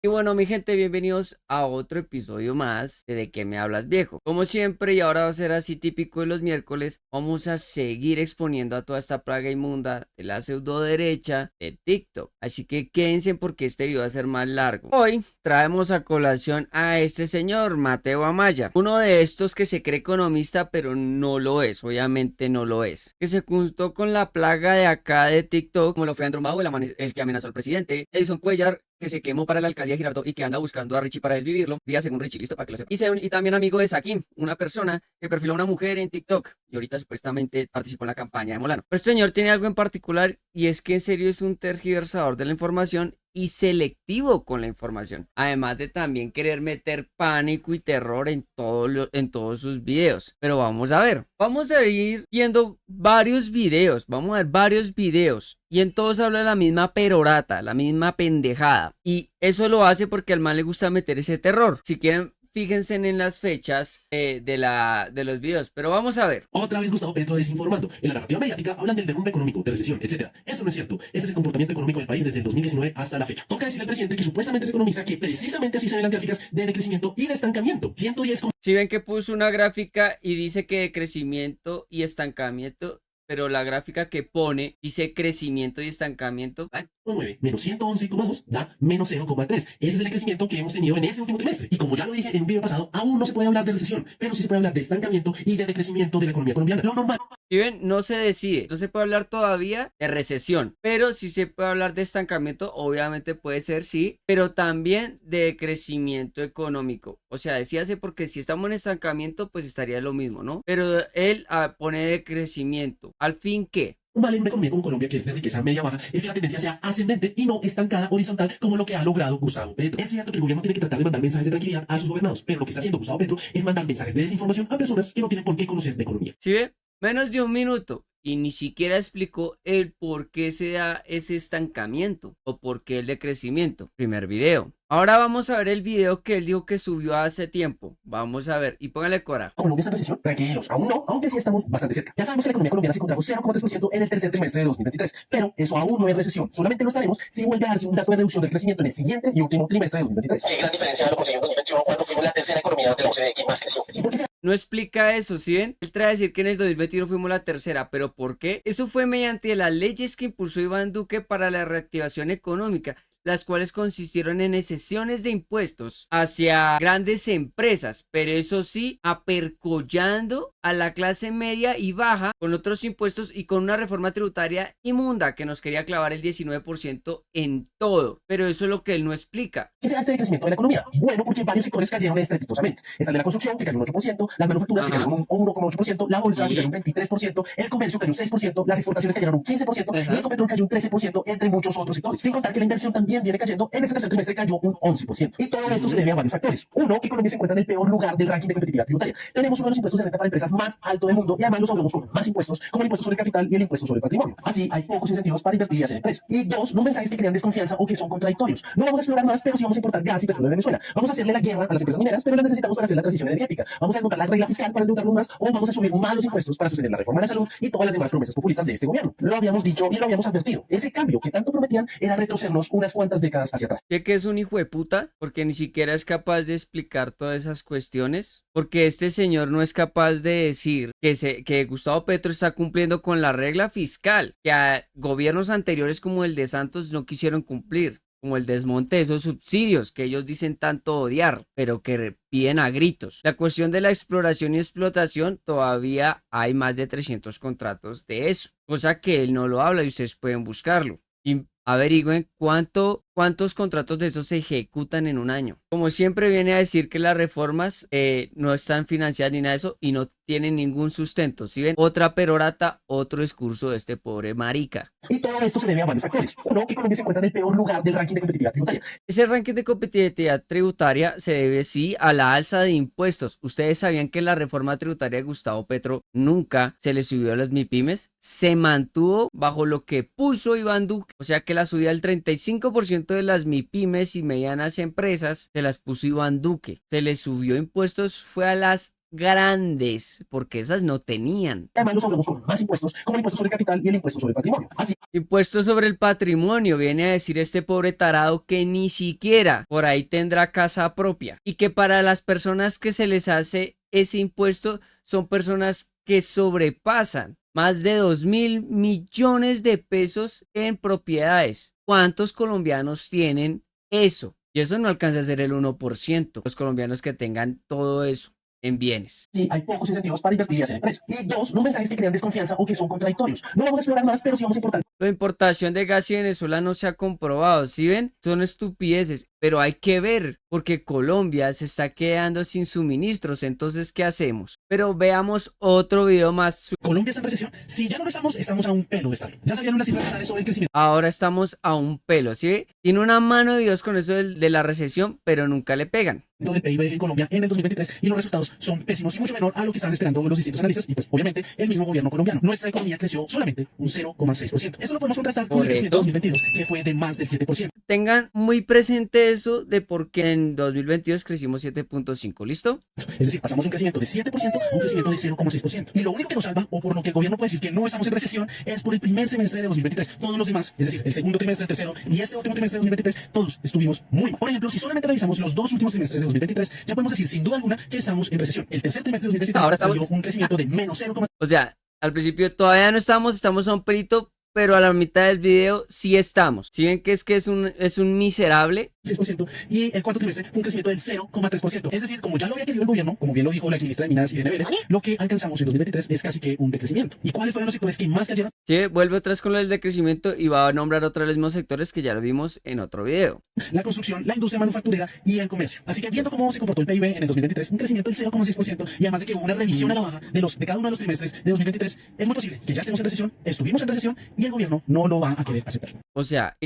Y bueno, mi gente, bienvenidos a otro episodio más de qué me hablas, viejo. Como siempre, y ahora va a ser así típico de los miércoles, vamos a seguir exponiendo a toda esta plaga inmunda de la pseudo derecha de TikTok. Así que quédense porque este video va a ser más largo. Hoy traemos a colación a este señor, Mateo Amaya, uno de estos que se cree economista, pero no lo es, obviamente no lo es. Que se juntó con la plaga de acá de TikTok, como lo fue Andrew Mau, el que amenazó al presidente, Edison Cuellar, que se quemó para la alcaldía de Girardot y que anda buscando a Richie para desvivirlo. Vía según Richie, listo para que lo sepa. Y también amigo de Sakim, una persona que perfiló a una mujer en TikTok y ahorita supuestamente participó en la campaña de Molano. Pero este señor tiene algo en particular y es que en serio es un tergiversador de la información y selectivo con la información, además de también querer meter pánico y terror en todos sus videos. Pero vamos a ir viendo varios videos, vamos a ver varios videos y en todos habla la misma perorata, la misma pendejada, y eso lo hace porque al man le gusta meter ese terror. Si quieren, fíjense en las fechas de los videos, pero vamos a ver. Otra vez Gustavo Petro desinformando. En la narrativa mediática hablan del derrumbe económico, de recesión, etcétera. Eso no es cierto. Ese es el comportamiento económico del país desde el 2019 hasta la fecha. Toca decirle al presidente que supuestamente es economista, que precisamente así se ven las gráficas de decrecimiento y de estancamiento. 110. Si ven que puso una gráfica y dice que de crecimiento y estancamiento, pero la gráfica que pone dice crecimiento y estancamiento. 9 menos 111,2 da menos 0,3. Ese es el crecimiento que hemos tenido en este último trimestre. Y como ya lo dije en un video pasado, aún no se puede hablar de recesión, pero sí se puede hablar de estancamiento y de decrecimiento de la economía colombiana. Lo normal. Si ven, no se decide, no se puede hablar todavía de recesión, pero sí se puede hablar de estancamiento, obviamente puede ser sí, pero también de crecimiento económico. O sea, decíase porque si estamos en estancamiento, pues estaría lo mismo, ¿no? Pero él pone de crecimiento. ¿Al fin qué? Vale, en una economía como Colombia, que es de riqueza media baja, es que la tendencia sea ascendente y no estancada horizontal, como lo que ha logrado Gustavo Petro. Es cierto que el gobierno tiene que tratar de mandar mensajes de tranquilidad a sus gobernados, pero lo que está haciendo Gustavo Petro es mandar mensajes de desinformación a personas que no tienen por qué conocer de economía. ¿Sí ven? Menos de un minuto y ni siquiera explicó el por qué se da ese estancamiento o por qué el decrecimiento. Primer video. Ahora vamos a ver el video que él dijo que subió hace tiempo. Vamos a ver y póngale cora. Colombia está en recesión, tranquilos, aún no, aunque sí estamos bastante cerca. Ya sabemos que la economía colombiana se contrajo 0,3% en el tercer trimestre de 2023, pero eso aún no es recesión. Solamente lo estaremos si vuelve a darse un dato de reducción del crecimiento en el siguiente y último trimestre de 2023. Qué gran diferencia lo conseguimos en 2021 cuando fuimos la tercera economía de la OCDE que más creció. ¿Y por qué No explica eso, ¿sí ven? Él trae a decir que en el 2021 fuimos la tercera, pero ¿por qué? Eso fue mediante las leyes que impulsó Iván Duque para la reactivación económica, las cuales consistieron en exenciones de impuestos hacia grandes empresas, pero eso sí, apercollando a la clase media y baja con otros impuestos y con una reforma tributaria inmunda que nos quería clavar el 19% en todo, pero eso es lo que él no explica. ¿Qué se da este crecimiento de la economía? Bueno, porque varios sectores cayeron estrepitosamente. Está el de la construcción, que cayó un 8%, las manufacturas, que cayeron un 1,8%, la bolsa, que cayó un 23%, el comercio cayó un 6%, las exportaciones cayeron un 15%, y el Ecopetrol cayó un 13%, entre muchos otros sectores. Sin contar que la inversión también viene cayendo. En este tercer trimestre cayó un 11%. Y todo esto se debe a varios factores. Uno, que Colombia se encuentra en el peor lugar del ranking de competitividad tributaria. Tenemos uno de los impuestos de renta para empresas más alto del mundo y además los hablamos con más impuestos, como el impuesto sobre el capital y el impuesto sobre el patrimonio. Así, hay pocos incentivos para invertir y hacer empresa. Y dos, los mensajes que crean desconfianza o que son contradictorios. No vamos a explorar más, pero sí vamos a importar gas y petróleo de Venezuela. Vamos a hacerle la guerra a las empresas mineras, pero las necesitamos para hacer la transición energética. Vamos a desmontar la regla fiscal para endeudarnos más, o vamos a subir más los impuestos para sostener la reforma de la salud y todas las demás promesas populistas de este gobierno. Lo habíamos dicho y lo habíamos advertido. Ese cambio que tanto prometían era retrocedernos unas cuantas décadas hacia atrás. ¿Sé que es un hijo de puta? Porque ni siquiera es capaz de explicar todas esas cuestiones. Porque este señor no es capaz de decir que Gustavo Petro está cumpliendo con la regla fiscal que a gobiernos anteriores como el de Santos no quisieron cumplir. Como el desmonte de esos subsidios que ellos dicen tanto odiar, pero que piden a gritos. La cuestión de la exploración y explotación, todavía hay más de 300 contratos de eso, cosa que él no lo habla y ustedes pueden buscarlo. Y averigüen cuántos contratos de esos se ejecutan en un año. Como siempre viene a decir que las reformas no están financiadas ni nada de eso y no tienen ningún sustento. Si ven, otra perorata, otro discurso de este pobre marica. Y todo esto se debe a varios factores. Uno, que Colombia se encuentra en el peor lugar del ranking de competitividad tributaria. Ese ranking de competitividad tributaria se debe sí a la alza de impuestos. Ustedes sabían que la reforma tributaria de Gustavo Petro nunca se le subió a las MIPYMES, se mantuvo bajo lo que puso Iván Duque, o sea que la subida del 35% de las MIPYMES y medianas empresas se las puso Iván Duque. Se les subió impuestos fue a las grandes, porque esas no tenían. Además, los ahogamos con más impuestos, como el impuesto sobre el capital y el impuesto sobre el patrimonio. Así Impuesto sobre el patrimonio, viene a decir este pobre tarado que ni siquiera por ahí tendrá casa propia y que para las personas que se les hace ese impuesto son personas que sobrepasan más de 2.000 millones de pesos en propiedades. ¿Cuántos colombianos tienen eso? Y eso no alcanza a ser el 1%, los colombianos que tengan todo eso en bienes. sí, hay pocos incentivos para invertir y hacer empresa. Y dos, los mensajes que crean desconfianza o que son contradictorios. No vamos a explorar más, pero sí vamos a importar. La importación de gas y Venezuela no se ha comprobado, ¿sí ven? Son estupideces, pero hay que ver, porque Colombia se está quedando sin suministros, entonces, ¿qué hacemos? Pero veamos otro video más. Colombia está en recesión. Si ya no lo estamos, estamos a un pelo de estarlo. Ya salieron las cifras finales sobre el crecimiento Ahora estamos a un pelo, ¿sí ve? Tiene una mano de Dios con eso de la recesión, pero nunca le pegan. del PIB en Colombia en el 2023 y los resultados son pésimos y mucho menor a lo que estaban esperando los distintos analistas y pues obviamente el mismo gobierno colombiano. Nuestra economía creció solamente un 0,6%. Eso lo podemos contrastar con el crecimiento de 2022 que fue de más del 7%. Tengan muy presente eso de por qué en 2022 crecimos 7.5, ¿listo? Es decir, pasamos de un crecimiento de 7% a un crecimiento de 0,6%. Y lo único que nos salva, o por lo que el gobierno puede decir que no estamos en recesión, es por el primer semestre de 2023. Todos los demás, es decir, el segundo trimestre, el tercero y este último trimestre de 2023, todos estuvimos muy mal. Por ejemplo, si solamente revisamos los dos últimos trimestres de 2023, ya podemos decir sin duda alguna que estamos en recesión. El tercer trimestre de 2023 Ahora salió un crecimiento de menos 0,6%. O sea, al principio todavía no estamos a un pelito, pero a la mitad del video sí estamos. Si ven que es un miserable. 6%, y el cuarto trimestre fue un crecimiento del 0,3%. Es decir, como ya lo había querido el gobierno, como bien lo dijo la exministra de Minas Irene Vélez, lo que alcanzamos en 2023 es casi que un decrecimiento. ¿Y cuáles fueron los sectores que más cayeron? Sí, vuelve otra vez con lo del decrecimiento y va a nombrar otra de los mismos sectores que ya lo vimos en otro video. La construcción, la industria manufacturera y el comercio. Así que viendo cómo se comportó el PIB en el 2023, un crecimiento del 0,6%, y además de que hubo una revisión a la baja de cada uno de los trimestres de 2023, es muy posible que ya estemos en recesión, estuvimos en recesión y el gobierno no lo va a querer aceptar. O sea,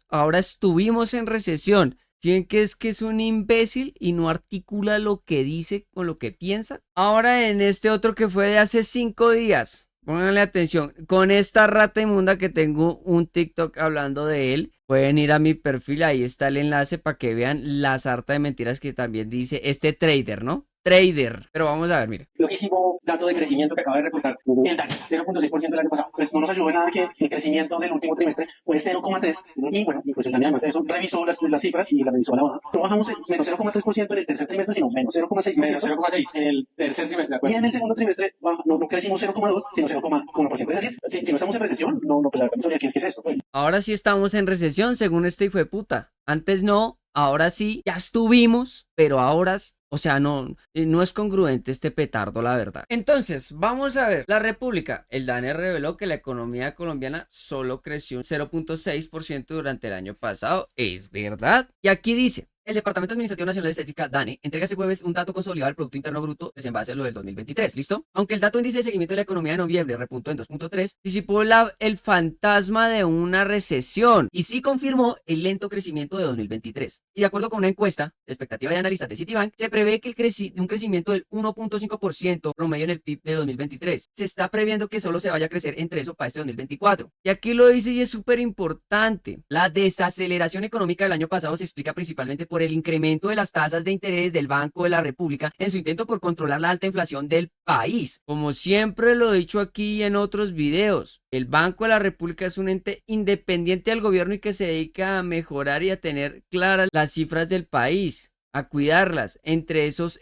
ahora estuvimos en recesión. ¿Tienen que es un imbécil y no articula lo que dice con lo que piensa? Ahora en este otro que fue de hace 5 días. Pónganle atención. Con esta rata inmunda que tengo un TikTok hablando de él. Pueden ir a mi perfil, ahí está el enlace para que vean la sarta de mentiras que también dice este trader, ¿no? Trader. Pero vamos a ver, mire. Loquísimo dato de crecimiento que acaba de reportar el DANE, 0,6% el año pasado. Pues no nos ayudó en nada que el crecimiento del último trimestre fue 0,3%. Y bueno, y pues el DANE además de eso revisó las cifras y la revisó a la baja. No bajamos menos 0,3% en el tercer trimestre, sino menos 0,6%. Menos 0,6% en el tercer trimestre, ¿de acuerdo? Y en el segundo trimestre no crecimos 0,2%, sino 0,1%. Es decir, si no estamos en recesión, pues la verdad no sabía qué es esto. Pues. Ahora sí estamos en recesión, según este hijo de puta. Antes no. Ahora sí, ya estuvimos, pero ahora, o sea, no es congruente este petardo, la verdad. Entonces, vamos a ver, la República, el DANE reveló que la economía colombiana solo creció un 0.6% durante el año pasado, es verdad. Y aquí dice, el Departamento Administrativo Nacional de Estadística, DANE, entrega este jueves un dato consolidado del Producto Interno Bruto en base a lo del 2023, ¿listo? Aunque el dato índice de seguimiento de la economía de noviembre repuntó en 2.3, disipó el fantasma de una recesión y sí confirmó el lento crecimiento de 2023. Y de acuerdo con una encuesta de expectativa de analistas de Citibank, se prevé que un crecimiento del 1.5% promedio en el PIB de 2023. Se está previendo que solo se vaya a crecer entre eso para este 2024. Y aquí lo dice y es súper importante. La desaceleración económica del año pasado se explica principalmente por el incremento de las tasas de interés del Banco de la República en su intento por controlar la alta inflación del país. Como siempre lo he dicho aquí en otros videos, el Banco de la República es un ente independiente del gobierno y que se dedica a mejorar y a tener claras las cifras del país, a cuidarlas. Entre esos,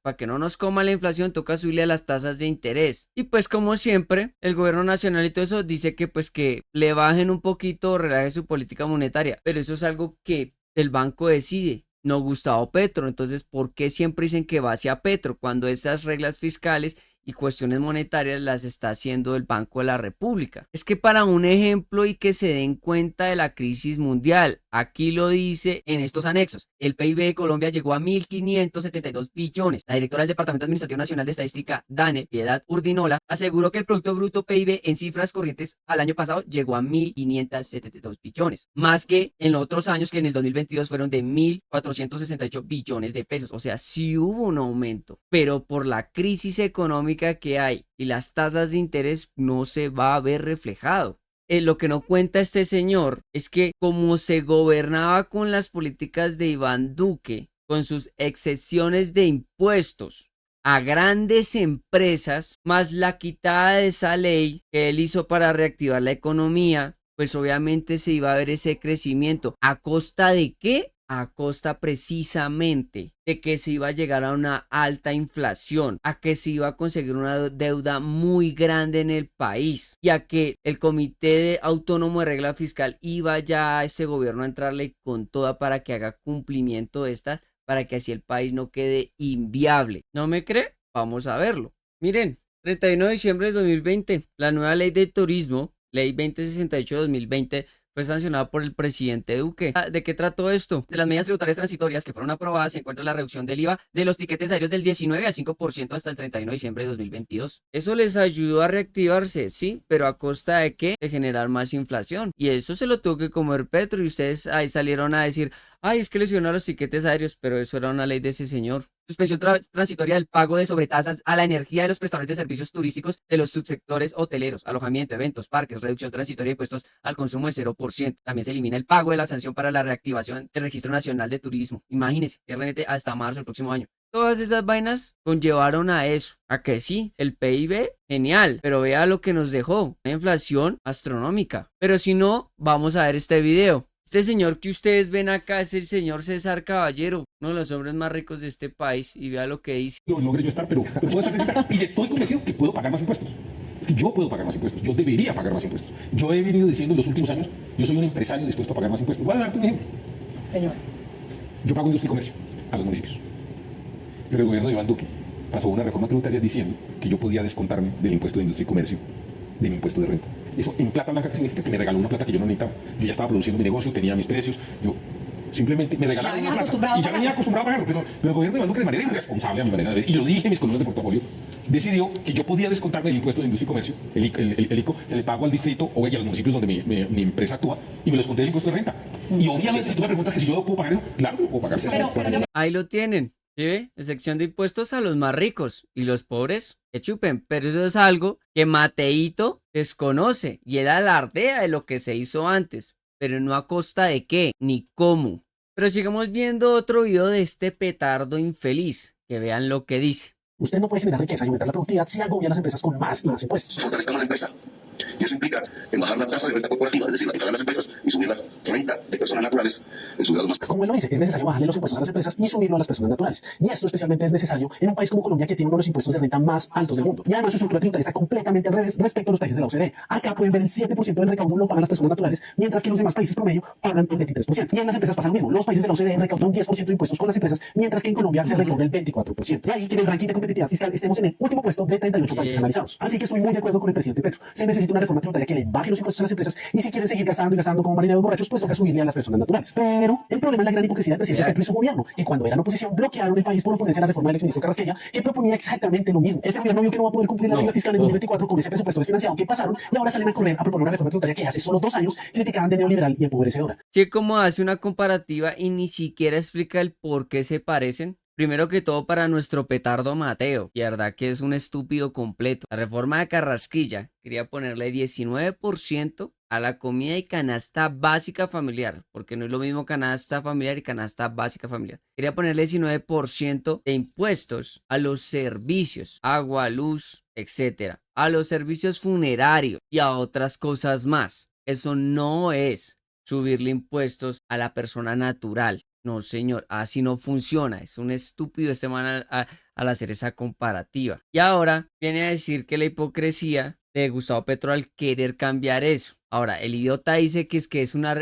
para que no nos coma la inflación toca subirle a las tasas de interés. Y pues como siempre, el gobierno nacional y todo eso dice que pues que le bajen un poquito, relaje su política monetaria, pero eso es algo que el banco decide, no Gustavo Petro. Entonces, ¿por qué siempre dicen que va hacia Petro cuando esas reglas fiscales y cuestiones monetarias las está haciendo el Banco de la República? Es que para un ejemplo y que se den cuenta de la crisis mundial, aquí lo dice en estos anexos, el PIB de Colombia llegó a 1.572 billones. La directora del Departamento Administrativo Nacional de Estadística, DANE, Piedad Urdinola, aseguró que el Producto Bruto PIB en cifras corrientes al año pasado llegó a 1.572 billones, más que en los otros años que en el 2022 fueron de 1.468 billones de pesos. O sea, sí hubo un aumento, pero por la crisis económica que hay y las tasas de interés no se va a ver reflejado. Lo que no cuenta este señor es que como se gobernaba con las políticas de Iván Duque, con sus exenciones de impuestos, a grandes empresas, más la quitada de esa ley que él hizo para reactivar la economía, pues obviamente se iba a ver ese crecimiento. ¿A costa de qué? A costa precisamente de que se iba a llegar a una alta inflación, a que se iba a conseguir una deuda muy grande en el país, y a que el Comité Autónomo de Regla Fiscal iba ya a ese gobierno a entrarle con toda para que haga cumplimiento de estas, para que así el país no quede inviable. ¿No me cree? Vamos a verlo. Miren, 31 de diciembre de 2020, la nueva ley de turismo, ley 2068 de 2020, fue sancionada por el presidente Duque. ¿De qué trató esto? De las medidas tributarias transitorias que fueron aprobadas se encuentra la reducción del IVA de los tiquetes aéreos del 19 al 5% hasta el 31 de diciembre de 2022. Eso les ayudó a reactivarse, sí, pero ¿a costa de qué? De generar más inflación. Y eso se lo tuvo que comer Petro, y ustedes ahí salieron a decir, ay, es que le subieron a los tiquetes aéreos, pero eso era una ley de ese señor. Suspensión transitoria del pago de sobretasas a la energía de los prestadores de servicios turísticos de los subsectores hoteleros, alojamiento, eventos, parques, reducción transitoria de impuestos al consumo del 0%. También se elimina el pago de la sanción para la reactivación del Registro Nacional de Turismo. Imagínense, RNT hasta marzo del próximo año. Todas esas vainas conllevaron a eso, a que sí, el PIB, genial, pero vea lo que nos dejó, una inflación astronómica. Pero si no, vamos a ver este video. Este señor que ustedes ven acá es el señor César Caballero, uno de los hombres más ricos de este país, y vea lo que dice. No logré yo estar, pero puedo estar cerquita y estoy convencido que puedo pagar más impuestos. Es que yo puedo pagar más impuestos, yo debería pagar más impuestos. Yo he venido diciendo en los últimos años, yo soy un empresario dispuesto a pagar más impuestos. Voy a darte un ejemplo. Señor. Yo pago industria y comercio a los municipios. Pero el gobierno de Iván Duque pasó una reforma tributaria diciendo que yo podía descontarme del impuesto de industria y comercio, de mi impuesto de renta. Eso en plata blanca, ¿qué significa? Que me regaló una plata que yo no necesitaba. Yo ya estaba produciendo mi negocio, tenía mis precios. Yo simplemente me regalaron una plata. Y ya venía acostumbrado a pagarlo. Pero el gobierno de Iván Duque, de manera irresponsable, a mi manera de ver, y lo dije en mis columnas de portafolio, decidió que yo podía descontarme el impuesto de industria y comercio, el ICO, que le pago al distrito o a los municipios donde mi empresa actúa, y me lo desconté del impuesto de renta. Y obviamente, si tú me preguntas que si yo puedo pagar eso, claro, puedo pagar eso. Ahí lo tienen. ¿Sí ve? Excepción de impuestos a los más ricos, y los pobres que chupen, pero eso es algo que Mateito desconoce y él alardea de lo que se hizo antes, pero no a costa de qué ni cómo. Pero sigamos viendo otro video de este petardo infeliz, que vean lo que dice. Usted no puede generar riqueza y aumentar la productividad si agobia a las empresas con más y más impuestos. Fortalezcamos la empresa. Y eso implica en bajar la tasa de renta corporativa, es decir, la que pagan las empresas, y subir la renta de personas naturales en sus grados más. Como él lo dice, es necesario bajarle los impuestos a las empresas y subirlo a las personas naturales. Y esto especialmente es necesario en un país como Colombia, que tiene uno de los impuestos de renta más altos del mundo. Y además su estructura tributaria está completamente al revés respecto a los países de la OCDE. Acá pueden ver el 7% del recaudo lo pagan las personas naturales, mientras que los demás países promedio pagan el 23%. Y en las empresas pasa lo mismo. Los países de la OCDE recaudan un 10% de impuestos con las empresas, mientras que en Colombia se recauda el 24%. Y ahí que en el ranking de competitividad fiscal estemos en el último puesto de 38 países analizados. Así que estoy muy de acuerdo con el presidente Petro. Se necesita una reforma tributaria que le baje los impuestos a las empresas, y si quieren seguir gastando y gastando como marineros borrachos, pues toca subirle a las personas naturales. Pero el problema es la gran hipocresía del presidente Petro y su gobierno, que cuando eran oposición bloquearon el país por oponerse a la reforma del exministro Carrasquilla, que proponía exactamente lo mismo. Este gobierno vio que no va a poder cumplir la regla fiscal en 2024 con ese presupuesto desfinanciado que pasaron, y ahora salen a correr a proponer una reforma tributaria que hace solo 2 años criticaban de neoliberal y empobrecedora. Sí, como hace una comparativa y ni siquiera explica el por qué se parecen. Primero que todo, para nuestro petardo Mateo, y la verdad que es un estúpido completo. La reforma de Carrasquilla quería ponerle 19% a la comida y canasta básica familiar, porque no es lo mismo canasta familiar y canasta básica familiar. Quería ponerle 19% de impuestos a los servicios, agua, luz, etcétera, a los servicios funerarios y a otras cosas más. Eso no es subirle impuestos a la persona natural. No, señor, así no funciona. Es un estúpido este man al hacer esa comparativa. Y ahora viene a decir que la hipocresía de Gustavo Petro al querer cambiar eso. Ahora, el idiota dice que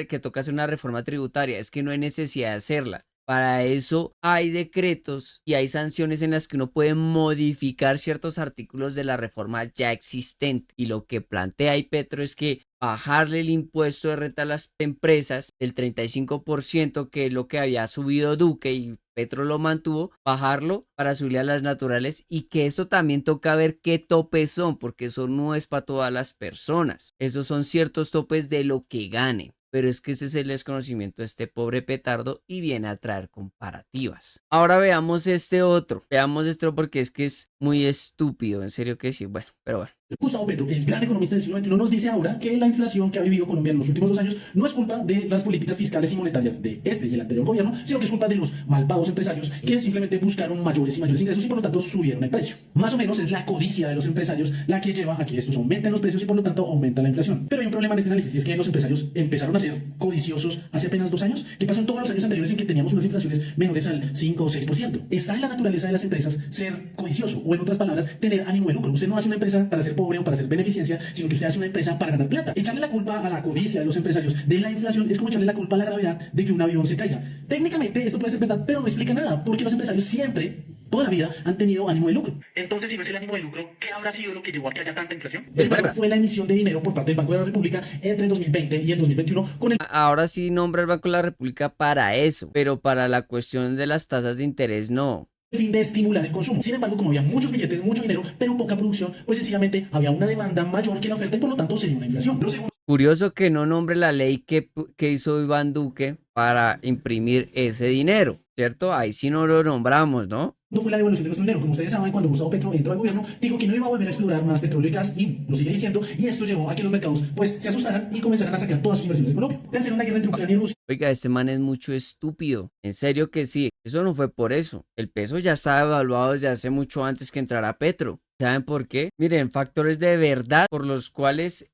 que toca hacer una reforma tributaria. Es que no hay necesidad de hacerla. Para eso hay decretos y hay sanciones en las que uno puede modificar ciertos artículos de la reforma ya existente. Y lo que plantea ahí Petro es que bajarle el impuesto de renta a las empresas del 35%, que es lo que había subido Duque y Petro lo mantuvo, bajarlo para subirle a las naturales, y que eso también toca ver qué topes son, porque eso no es para todas las personas. Esos son ciertos topes de lo que gane. Pero es que ese es el desconocimiento de este pobre petardo y viene a traer comparativas. Ahora veamos este otro. Veamos esto porque es que es muy estúpido. En serio que sí. Bueno, pero bueno. Gustavo Petro, el gran economista del siglo XXI, nos dice ahora que la inflación que ha vivido Colombia en los últimos 2 años no es culpa de las políticas fiscales y monetarias de este y el anterior gobierno, sino que es culpa de los malvados empresarios que simplemente buscaron mayores y mayores ingresos y por lo tanto subieron el precio. Más o menos es la codicia de los empresarios la que lleva a que estos aumenten los precios y por lo tanto aumenta la inflación. Pero hay un problema en este análisis y es que los empresarios empezaron a ser codiciosos hace apenas 2 años. ¿Qué pasó en todos los años anteriores en que teníamos unas inflaciones menores al 5 o 6%? Está en la naturaleza de las empresas ser codicioso o en otras palabras tener ánimo de lucro. Usted no hace una empresa para ser pobre o para hacer beneficencia, sino que usted hace una empresa para ganar plata. Echarle la culpa a la codicia de los empresarios de la inflación es como echarle la culpa a la gravedad de que un avión se caiga. Técnicamente esto puede ser verdad, pero no explica nada, porque los empresarios siempre, toda la vida, han tenido ánimo de lucro. Entonces, si no es el ánimo de lucro, ¿qué habrá sido lo que llevó a que haya tanta inflación? El problema fue la emisión de dinero por parte del Banco de la República entre el 2020 y el 2021 con el Ahora sí nombra el Banco de la República para eso, pero para la cuestión de las tasas de interés no. fin de estimular el consumo. Sin embargo, como había muchos billetes, mucho dinero, pero poca producción, pues sencillamente había una demanda mayor que la oferta y por lo tanto se dio una inflación. Lo segundo Curioso que no nombre la ley que hizo Iván Duque para imprimir ese dinero, ¿cierto? Ahí sí no lo nombramos, ¿no? fue la devolución de nuestro dinero. Como ustedes saben, cuando Gustavo Petro entró al gobierno, dijo que no iba a volver a explorar más petróleo y gas y lo sigue diciendo, y esto llevó a que los mercados pues se asustaran y comenzaran a sacar todas sus inversiones de Colombia. De hacer una guerra entre Ucrania y Rusia. Oiga, este man es mucho estúpido. En serio que sí. Eso no fue por eso. El peso ya estaba evaluado desde hace mucho antes que entrara Petro. ¿Saben por qué? Miren, factores de verdad por los cuales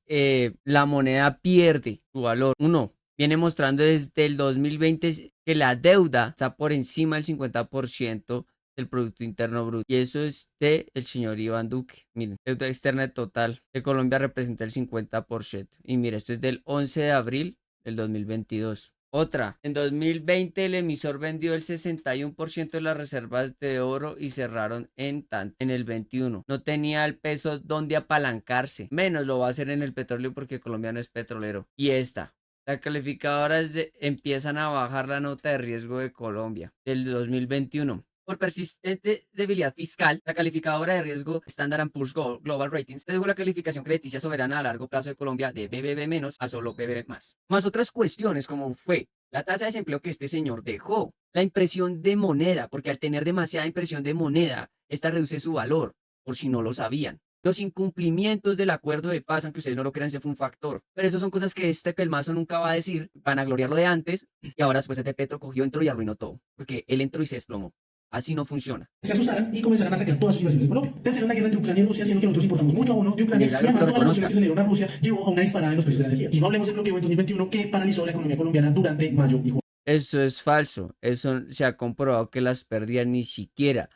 la moneda pierde su valor. Uno, viene mostrando desde el 2020 que la deuda está por encima del 50% del Producto Interno Bruto. Y eso es de el señor Iván Duque. Miren, deuda externa total de Colombia representa el 50%. Y mire, esto es del 11 de abril del 2022. Otra, en 2020 el emisor vendió el 61% de las reservas de oro y cerraron en el 21. No tenía el peso donde apalancarse, menos lo va a hacer en el petróleo porque Colombia no es petrolero. Y esta, las calificadoras empiezan a bajar la nota de riesgo de Colombia del 2021. Por persistente debilidad fiscal, la calificadora de riesgo Standard & Poor's Global Ratings redujo la calificación crediticia soberana a largo plazo de Colombia de BBB- a solo BB+. Más otras cuestiones como fue la tasa de desempleo que este señor dejó, la impresión de moneda, porque al tener demasiada impresión de moneda, esta reduce su valor, por si no lo sabían. Los incumplimientos del acuerdo de paz, aunque ustedes no lo crean, ese fue un factor. Pero eso son cosas que este pelmazo nunca va a decir, van a gloriarlo de antes, y ahora después de Petro cogió, entró y arruinó todo, porque él entró y se desplomó. Así no funciona. Se asustaran y comenzaran a sacar todas sus inversiones de Colombia. De hacer una guerra entre Ucrania y Rusia, siendo que nosotros importamos mucho abono de Ucrania, Mira, y además lo todas las reconozca. sanciones que se le dieron a Rusia llevó a una disparada en los precios de la energía. Y no hablemos del bloqueo en 2021 que paralizó la economía colombiana durante mayo y junio. Eso es falso. Eso se ha comprobado que las pérdidas ni siquiera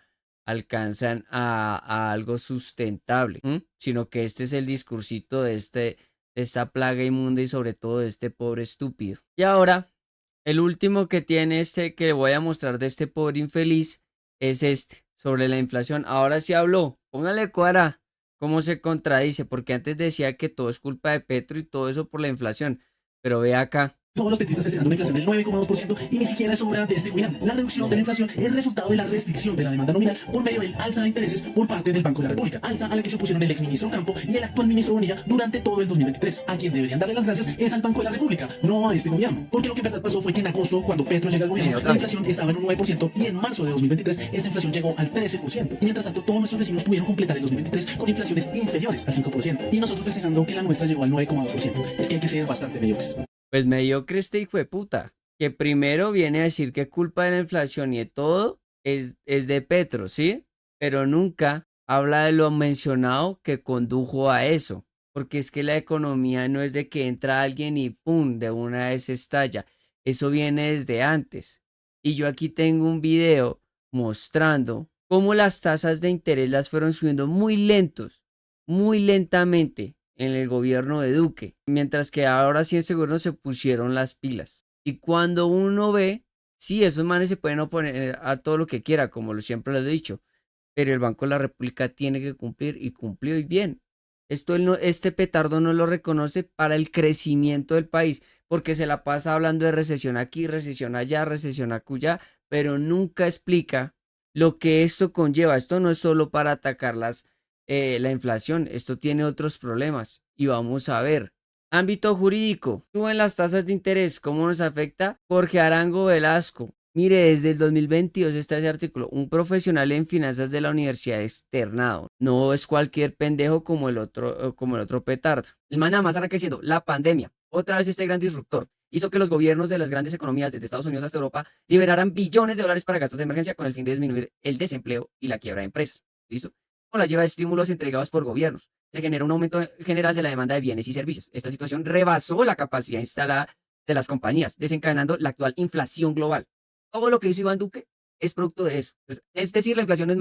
alcanzan a algo sustentable, sino que este es el discursito de esta plaga inmunda y sobre todo de este pobre estúpido. Y ahora, el último que tiene que voy a mostrar de este pobre infeliz es sobre la inflación. Ahora sí habló. Póngale cuadra cómo se contradice, porque antes decía que todo es culpa de Petro y todo eso por la inflación. Pero ve acá. Todos los petistas festejando una inflación del 9,2% y ni siquiera es obra de este gobierno. La reducción de la inflación es el resultado de la restricción de la demanda nominal por medio del alza de intereses por parte del Banco de la República. Alza a la que se opusieron el exministro Campo y el actual ministro Bonilla durante todo el 2023. A quien deberían darle las gracias es al Banco de la República, no a este gobierno. Porque lo que en verdad pasó fue que en agosto, cuando Petro llega al gobierno, la inflación estaba en un 9% y en marzo de 2023 esta inflación llegó al 13%. Y mientras tanto, todos nuestros vecinos pudieron completar el 2023 con inflaciones inferiores al 5%. Y nosotros festejando que la nuestra llegó al 9,2%. Es que hay que ser bastante mediocres. Pues mediocre este hijo de puta, que primero viene a decir que culpa de la inflación y de todo es de Petro, ¿sí? Pero nunca habla de lo mencionado que condujo a eso, porque es que la economía no es de que entra alguien y ¡pum!, de una vez estalla. Eso viene desde antes. Y yo aquí tengo un video mostrando cómo las tasas de interés las fueron subiendo muy lentamente en el gobierno de Duque, mientras que ahora sí en seguro se pusieron las pilas. Y cuando uno ve, sí, esos manes se pueden oponer a todo lo que quiera, como siempre les he dicho, pero el Banco de la República tiene que cumplir y cumplió y bien. Este petardo no lo reconoce para el crecimiento del país, porque se la pasa hablando de recesión aquí, recesión allá, recesión acullá, pero nunca explica lo que esto conlleva. Esto no es solo para atacar la inflación, esto tiene otros problemas y vamos a ver. Ámbito jurídico, suben las tasas de interés, ¿cómo nos afecta? Jorge Arango Velasco, Mire, desde el 2022 está ese artículo. Un profesional en finanzas de la universidad externado. No es cualquier pendejo como el otro petardo. El man nada más arranca diciendo, la pandemia, otra vez este gran disruptor, hizo que los gobiernos de las grandes economías, desde Estados Unidos hasta Europa, liberaran billones de dólares para gastos de emergencia con el fin de disminuir el desempleo y la quiebra de empresas. ¿Listo? Con la lleva de estímulos entregados por gobiernos, se genera un aumento general de la demanda de bienes y servicios. Esta situación rebasó la capacidad instalada de las compañías, desencadenando la actual inflación global. Todo lo que hizo Iván Duque es producto de eso. Es decir, la inflación es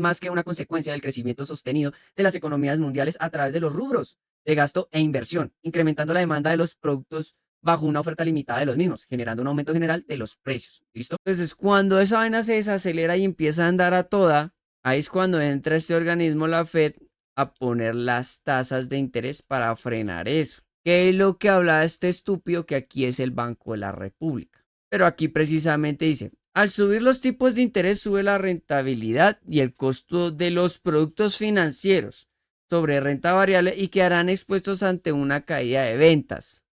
más que una consecuencia del crecimiento sostenido de las economías mundiales a través de los rubros de gasto e inversión, incrementando la demanda de los productos bajo una oferta limitada de los mismos, generando un aumento general de los precios. ¿Listo? Entonces, cuando esa vaina se desacelera y empieza a andar a toda, ahí es cuando entra este organismo, la Fed, a poner las tasas de interés para frenar eso. Que es lo que hablaba este estúpido que aquí es el Banco de la República. Pero aquí precisamente dice, al subir los tipos de interés sube la rentabilidad y el costo de los productos financieros sobre renta variable y quedarán expuestos ante una caída de ventas.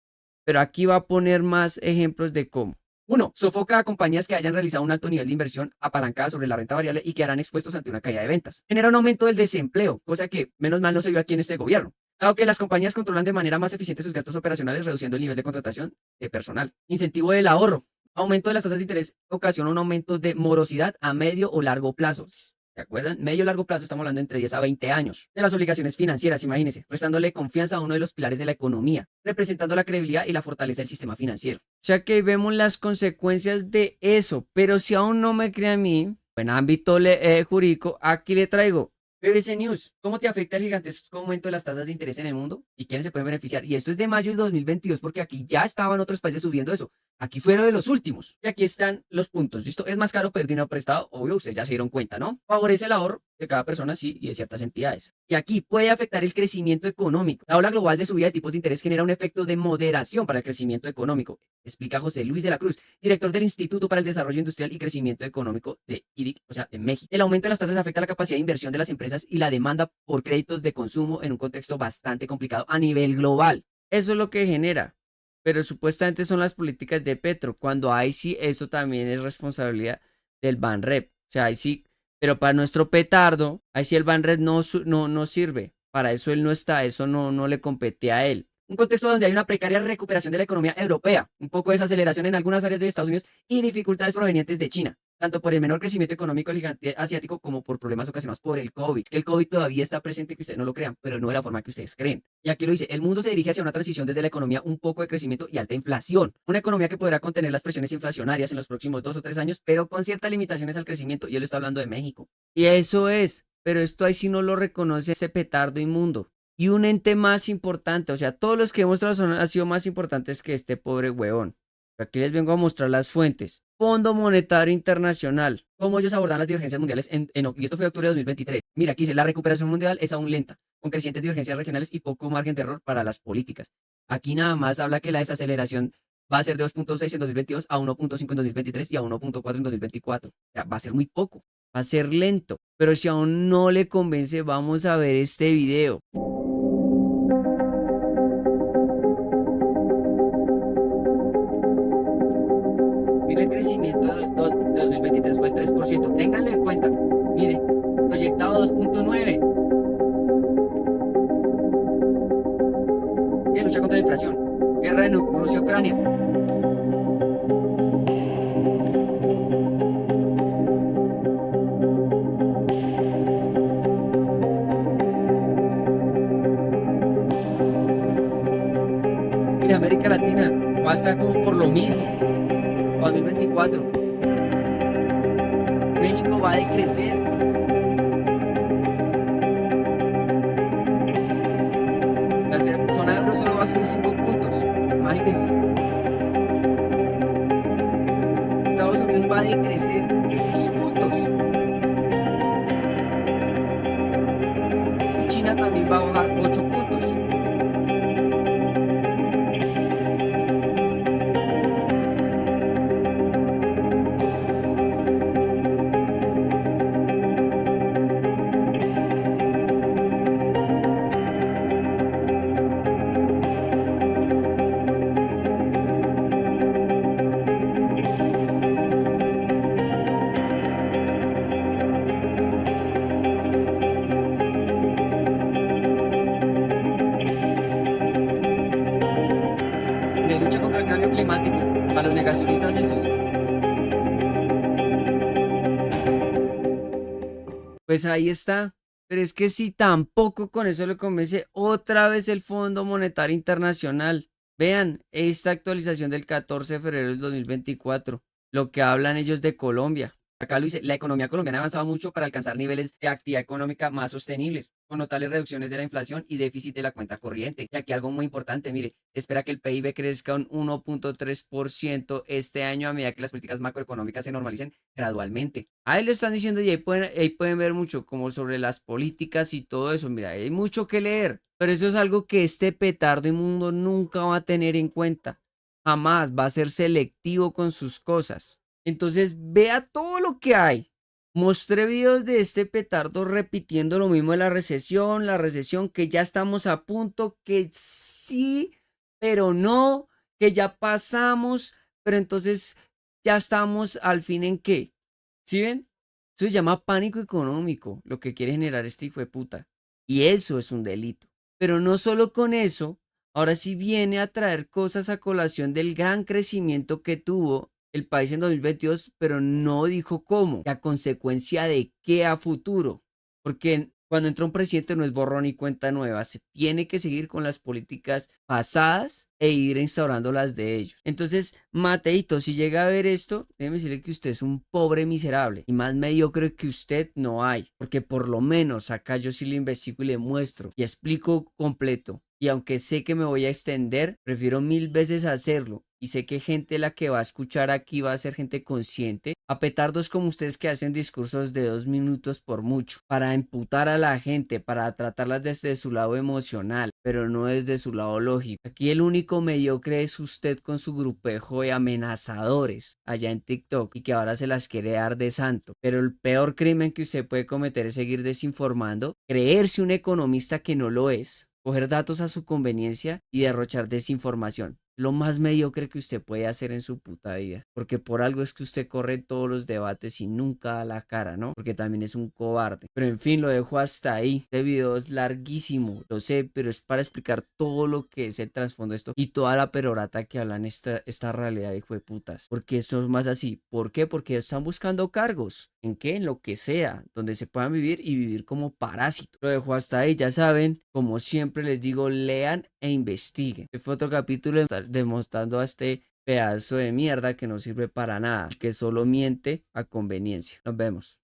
Pero aquí va a poner más ejemplos de cómo. 1. Sofoca a compañías que hayan realizado un alto nivel de inversión apalancada sobre la renta variable y quedarán expuestos ante una caída de ventas. Genera un aumento del desempleo, cosa que menos mal no se vio aquí en este gobierno. Dado que las compañías controlan de manera más eficiente sus gastos operacionales, reduciendo el nivel de contratación de personal. Incentivo del ahorro. Aumento de las tasas de interés ocasiona un aumento de morosidad a medio o largo plazo. ¿Se acuerdan? Medio o largo plazo, estamos hablando entre 10 a 20 años. De las obligaciones financieras, imagínense, restándole confianza a uno de los pilares de la economía, representando la credibilidad y la fortaleza del sistema financiero. O sea que vemos las consecuencias de eso, pero si aún no me cree a mí, en ámbito jurídico, aquí le traigo BBC News. ¿Cómo te afecta el gigantesco aumento de las tasas de interés en el mundo? ¿Y quiénes se pueden beneficiar? Y esto es de mayo de 2022 porque aquí ya estaban otros países subiendo eso. Aquí fueron de los últimos. Y aquí están los puntos. ¿Listo? Es más caro pedir dinero prestado. Obvio, ustedes ya se dieron cuenta, ¿no? Favorece el ahorro de cada persona, sí, y de ciertas entidades. Y aquí puede afectar el crecimiento económico. La ola global de subida de tipos de interés genera un efecto de moderación para el crecimiento económico, explica José Luis de la Cruz, director del Instituto para el Desarrollo Industrial y Crecimiento Económico de IDIC, o sea, de México. El aumento de las tasas afecta la capacidad de inversión de las empresas y la demanda por créditos de consumo en un contexto bastante complicado a nivel global. Eso es lo que genera. Pero supuestamente son las políticas de Petro, cuando ahí sí esto también es responsabilidad del Banrep. O sea, ahí sí, pero para nuestro petardo, ahí sí el Banrep no sirve. Para eso él no está, eso no le compete a él. Un contexto donde hay una precaria recuperación de la economía europea, un poco de desaceleración en algunas áreas de Estados Unidos y dificultades provenientes de China, tanto por el menor crecimiento económico del gigante asiático como por problemas ocasionados por el COVID. Que el COVID todavía está presente, que ustedes no lo crean, pero no de la forma que ustedes creen. Y aquí lo dice, el mundo se dirige hacia una transición desde la economía un poco de crecimiento y alta inflación. Una economía que podrá contener las presiones inflacionarias en los próximos 2 o 3 años, pero con ciertas limitaciones al crecimiento. Y él está hablando de México. Y eso es, pero esto ahí sí no lo reconoce ese petardo inmundo. Y un ente más importante, o sea, todos los que hemos trabajado han sido más importantes que este pobre huevón. Aquí les vengo a mostrar las fuentes. Fondo Monetario Internacional. Cómo ellos abordan las divergencias mundiales y esto fue de octubre de 2023. Mira, aquí dice, la recuperación mundial es aún lenta, con crecientes divergencias regionales y poco margen de error para las políticas. Aquí nada más habla que la desaceleración va a ser de 2.6 en 2022 a 1.5 en 2023 y a 1.4 en 2024. O sea, va a ser muy poco, va a ser lento. Pero si aún no le convence, vamos a ver este video. Mire, el crecimiento de 2023 fue el 3%. Ténganlo en cuenta. Mire, proyectado 2.9. Y lucha contra la inflación. Guerra en Rusia-Ucrania. Mire, América Latina va a estar como por lo mismo. 2024. México va a decrecer. La zona euro solo va a subir 5 puntos. Imagínense. Estados Unidos va a decrecer 6 puntos. Y China también va a bajar 8 puntos. inversionistas esos. Pues ahí está. Pero es que si tampoco con eso le convence otra vez el Fondo Monetario Internacional. Vean esta actualización del 14 de febrero del 2024, lo que hablan ellos de Colombia. Acá lo dice, la economía colombiana ha avanzado mucho para alcanzar niveles de actividad económica más sostenibles, con notables reducciones de la inflación y déficit de la cuenta corriente. Y aquí algo muy importante, mire, espera que el PIB crezca un 1.3% este año a medida que las políticas macroeconómicas se normalicen gradualmente. Ahí lo están diciendo y ahí pueden ver mucho como sobre las políticas y todo eso. Mira, hay mucho que leer, pero eso es algo que este petardo inmundo nunca va a tener en cuenta. Jamás va a ser selectivo con sus cosas. Entonces, vea todo lo que hay. Mostré videos de este petardo repitiendo lo mismo de la recesión, que ya estamos a punto, que sí, pero no, que ya pasamos, pero entonces ya estamos al fin en qué. ¿Sí ven? Eso se llama pánico económico, lo que quiere generar este hijo de puta. Y eso es un delito. Pero no solo con eso, ahora sí viene a traer cosas a colación del gran crecimiento que tuvo el país en 2022, pero no dijo cómo, a consecuencia de qué a futuro. Porque cuando entra un presidente no es borrón y cuenta nueva, se tiene que seguir con las políticas pasadas e ir instaurando las de ellos. Entonces, Mateito, si llega a ver esto, déjeme decirle que usted es un pobre miserable y más mediocre que usted no hay, porque por lo menos acá yo sí le investigo y le muestro y explico completo. Y aunque sé que me voy a extender, prefiero 1000 veces hacerlo. Y sé que gente la que va a escuchar aquí va a ser gente consciente, a petardos como ustedes que hacen discursos de 2 minutos por mucho, para imputar a la gente, para tratarlas desde su lado emocional, pero no desde su lado lógico. Aquí el único mediocre es usted con su grupejo de amenazadores allá en TikTok y que ahora se las quiere dar de santo. Pero el peor crimen que usted puede cometer es seguir desinformando, creerse un economista que no lo es, coger datos a su conveniencia y derrochar desinformación. Lo más mediocre que usted puede hacer en su puta vida. Porque por algo es que usted corre todos los debates y nunca da la cara, ¿no? Porque también es un cobarde. Pero en fin, lo dejo hasta ahí. Este video es larguísimo, lo sé, pero es para explicar todo lo que es el trasfondo de esto y toda la perorata que hablan esta realidad, hijo de putas. Porque eso es más así. ¿Por qué? Porque están buscando cargos. ¿En qué? En lo que sea, donde se puedan vivir y vivir como parásitos. Lo dejo hasta ahí, ya saben, como siempre les digo, lean e investiguen. Este fue otro capítulo demostrando a este pedazo de mierda que no sirve para nada, que solo miente a conveniencia. Nos vemos.